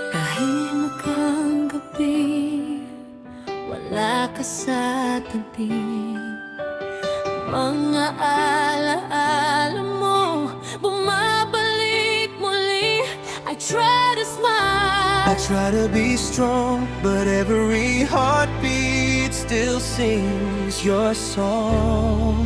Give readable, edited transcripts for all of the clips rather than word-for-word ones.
Tahimik ang gabi, wala ka sa tabi. Mga alaala mo, bumabalik muli. I try to smile, I try to be strong, but every heartbeat still sings your song.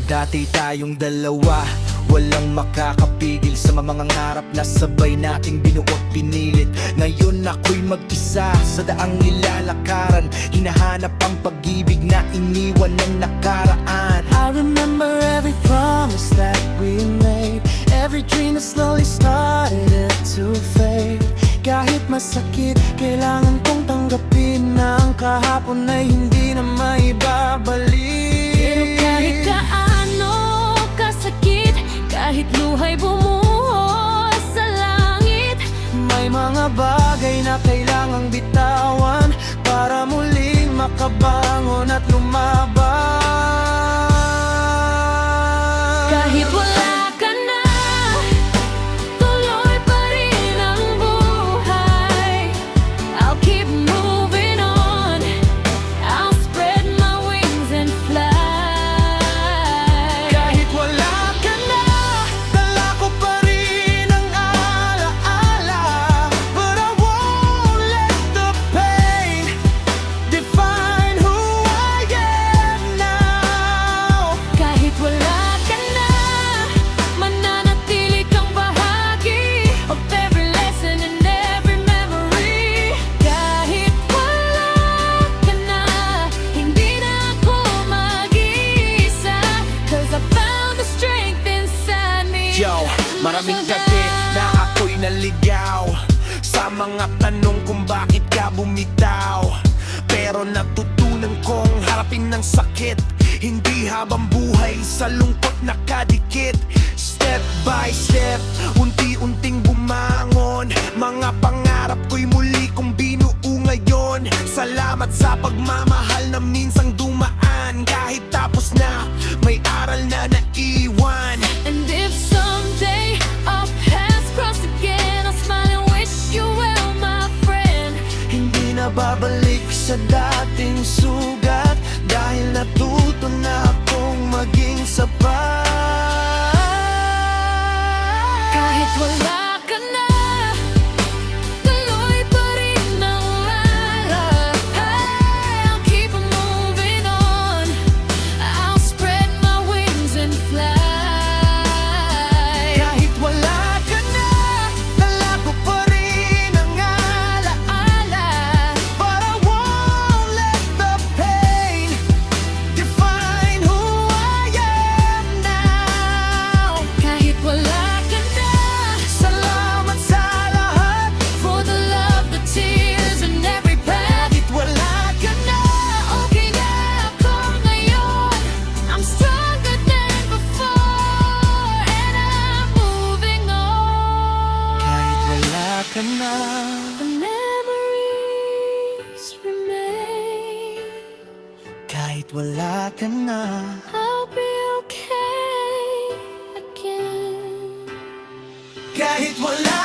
Dati tayong dalawa, walang makakapigil sa mga ngarap na sabay nating binuot pinilit. Ngayon ako'y mag-isa sa daang nilalakaran, hinahanap ang pag-ibig na iniwan ng nakaraan. I remember every promise that we made, every dream that slowly started to fade. Kahit masakit, kailangan kong tanggapin na ang kahapon ay hindi na maibabalik. pero kahit kaano kasakit, kahit luhay bumuhos sa langit, May mga bagay na kailangang bitawan para muling makabangon at lumaban. kahit wala ka na, tuloy pa rin ang buhay. I'll keep moving on, I'll spread my wings and fly. Kahit wala ka na, dala ko pa rin ang alaala. But I won't let the pain define who I am now. Kahit wala ka na, mananatili kang bahagi of every lesson and every memory. Kahit wala ka na, hindi na ako mag-iisa, 'cause I found the strength inside me. Yo, maraming gabi na ako'y naligaw sa mga tanong kung bakit ka bumitaw. Pero natutunan kong harapin ng sakit, hindi habang buhay sa lungkot nakadikit. Step by step, unti-unting bumangon, mga pangarap ko'y muli kong binuo ngayon. Salamat sa pagmamahal na minsang dumaan, kahit tapos na, may aral na naiwan. And if someday our paths cross again, I'll smile and wish you well, my friend. Hindi na babalik sa dating sugat, dahil natuto na akong maging sapat. Kahit wala ka na, tuloy pa rin ang lalakad. I'll keep on moving on, I'll spread my wings and fly. Kahit wala ka na, dala ko pa rin ang alaala. But I won't let the pain define who I am now. Kahit wala ka na, Salamat sa lahat. for the love, the tears, and every path. Kahit wala ka na, Okay na ako ngayon, I'm stronger than before, and I'm moving on. kahit wala ka na, The memories remain, kahit wala ka na. I'll be okay again. Kahit wala